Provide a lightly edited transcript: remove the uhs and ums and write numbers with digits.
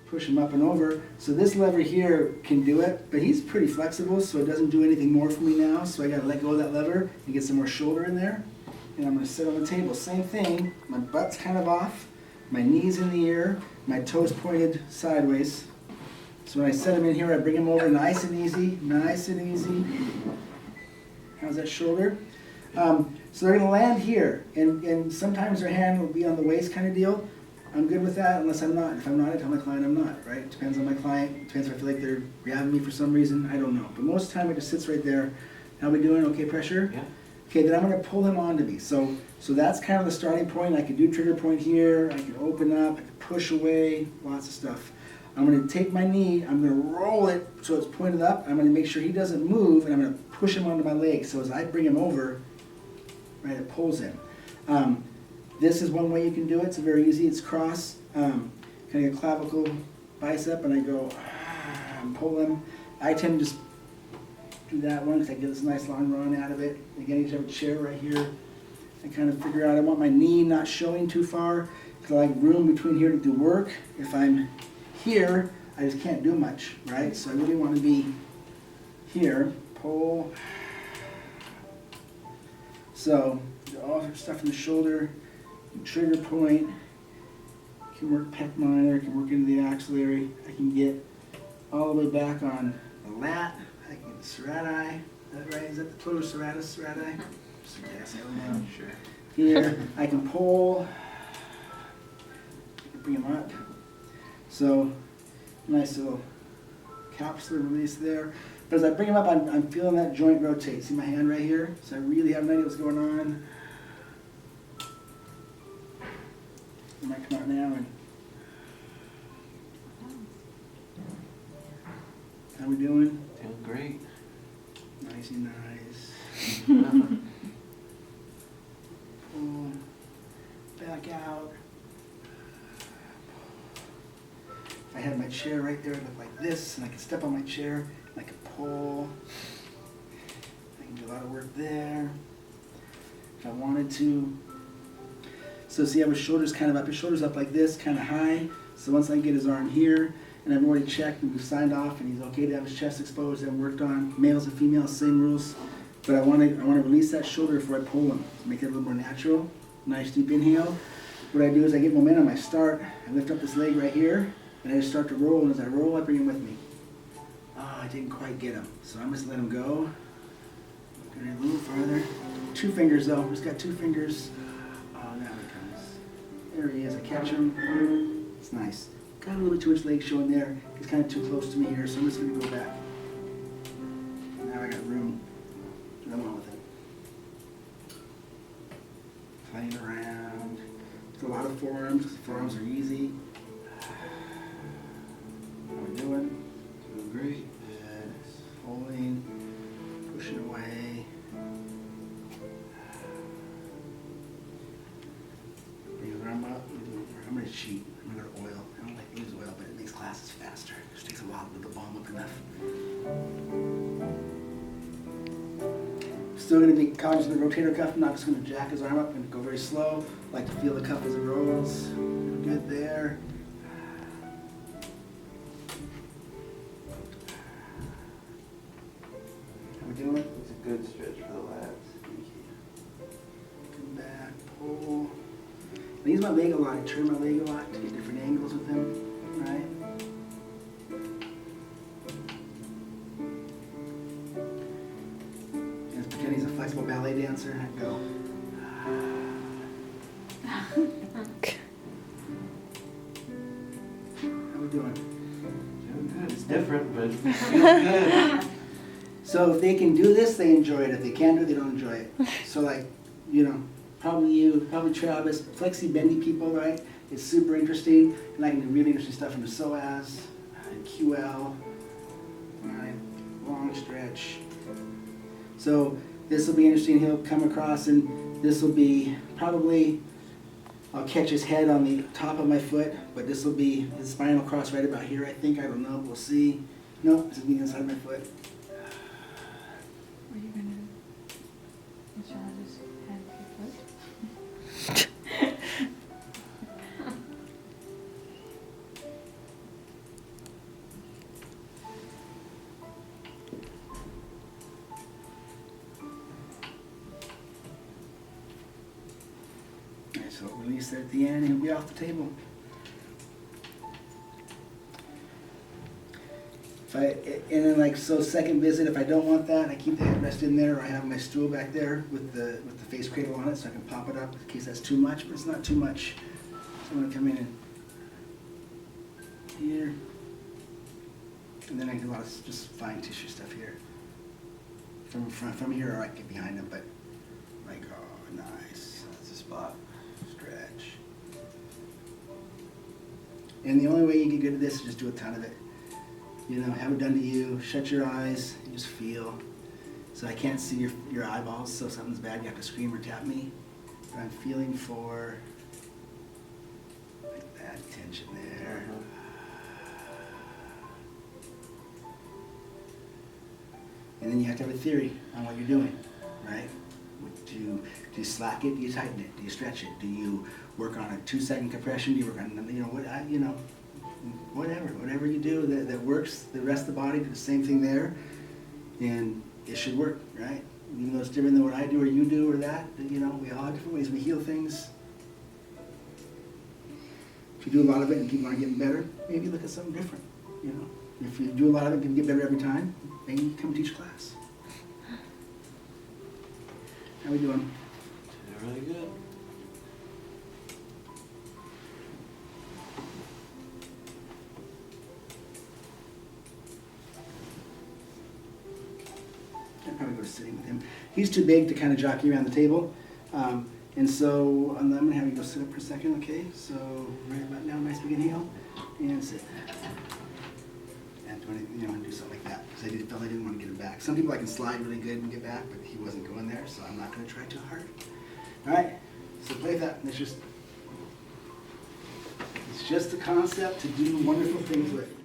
push him up and over. So this lever here can do it, but he's pretty flexible, so it doesn't do anything more for me now. So I gotta let go of that lever and get some more shoulder in there. And I'm gonna sit on the table, same thing. My butt's kind of off, my knees in the air, my toes pointed sideways. So when I set him in here, I bring him over nice and easy, nice and easy. How's that shoulder? So they're gonna land here, and sometimes their hand will be on the waist kind of deal. I'm good with that unless I'm not. If I'm not, I tell my client I'm not, right? It depends on my client. It depends if I feel like they're grabbing me for some reason. I don't know. But most of the time it just sits right there. How we doing? Okay, pressure? Yeah. Okay, then I'm gonna pull him onto me. So that's kind of the starting point. I could do trigger point here. I can open up, I can push away, lots of stuff. I'm gonna take my knee, I'm gonna roll it so it's pointed up. I'm gonna make sure he doesn't move, and I'm gonna push him onto my leg. So as I bring him over, right, it pulls him. This is one way you can do it. It's very easy. It's cross, kind of a clavicle, bicep, and I go and pull him. I tend to just do that one because I get this nice long run out of it. Again, you have a chair right here. I kind of figure out I want my knee not showing too far because I like room between here to do work. If I'm here, I just can't do much, right? So I really want to be here. Pull. So all the stuff in the shoulder. Trigger point, can work pec minor, can work into the axillary. I can get all the way back on the lat. I can get the serrati. Is that right? Is that the plural serratus, serrati? Yes, I don't know. Sure. Here, I can pull. I can bring them up. So, nice little capsular release there. But as I bring them up, I'm feeling that joint rotate. See my hand right here? So I really have no idea what's going on. I might come out now and how we doing? Doing great. Nicey nice. Pull back out. If I had my chair right there, it would look like this, and I could step on my chair, and I could pull. I can do a lot of work there. If I wanted to. So see how his shoulder's kind of up, his shoulder's up like this, kind of high. So once I get his arm here, and I've already checked and we've signed off and he's okay to have his chest exposed and worked on, males and females, same rules. But I want to release that shoulder before I pull him, to make it a little more natural. Nice deep inhale. What I do is I get momentum, I start, I lift up this leg right here, and I just start to roll, and as I roll, I bring him with me. Oh, I didn't quite get him, so I'm just let him go. Get a little farther. 2 fingers though, just got 2 fingers. There he is, I catch him. It's nice. Got a little bit too much leg showing there. He's kind of too close to me here, so I'm just going to go back. Now I got room. I'm on with it. Playing around. There's a lot of forearms. The forearms are easy. How are we doing? Doing great. Good. Pulling, pushing away. I'm going to cheat. I'm going to go to oil. I don't like to use oil, but it makes classes faster. It just takes a while to build the bomb up enough. Still going to be conscious of the rotator cuff. I'm not just going to jack his arm up. I'm going to go very slow. I like to feel the cuff as it rolls. Good there. How we doing? It's a good stretch for the lats. Come back, pull. I use my leg a lot. I turn my leg a lot to get different angles with him, right? And pretend he's a flexible ballet dancer, and I go. How we doing? Doing good. It's different, but it feels good. So if they can do this, they enjoy it. If they can't do it, they don't enjoy it. So like, you know, probably you, probably Travis, flexi bendy people, right? It's super interesting, and I can do really interesting stuff in the psoas and QL, right? Long stretch. So this will be interesting. He'll come across, and this will be probably, I'll catch his head on the top of my foot, but this will be his spinal cross right about here, I think. I don't know. We'll see. No, it's the inside of my foot. Are you gonna? Shall I just have your foot? So release that at the end, he'll be off the table. And then like, so second visit, if I don't want that, I keep the headrest in there, or I have my stool back there with the face cradle on it, so I can pop it up in case that's too much, but it's not too much. So I'm gonna come in and here, and then I do a lot of just fine tissue stuff here. From here, or I can get behind them, but like, oh, nice. That's the spot. Stretch. And the only way you get good at this is just do a ton of it. You know, have it done to you, shut your eyes, and just feel. So I can't see your eyeballs, so if something's bad, you have to scream or tap me. But I'm feeling for like that tension there. And then you have to have a theory on what you're doing, right? Do you slack it? Do you tighten it? Do you stretch it? Do you work on a 2-second compression? Do you work on, whatever you do that works, the rest of the body do the same thing there, and it should work, right? Even though it's different than what I do or you do or that, we all have different ways we heal things. If you do a lot of it and people aren't getting better, maybe look at something different, If you do a lot of it and get better every time, maybe you come teach class. How we doing? Really good. I'd probably go to sitting with him. He's too big to kind of jockey around the table. And so I'm going to have you go sit up for a second, okay? So right about now, nice big inhale, and sit. And do something like that, because I felt I didn't want to get him back. Some people I can slide really good and get back, but he wasn't going there, so I'm not going to try too hard. All right, so play with that. It's just a concept to do wonderful things with.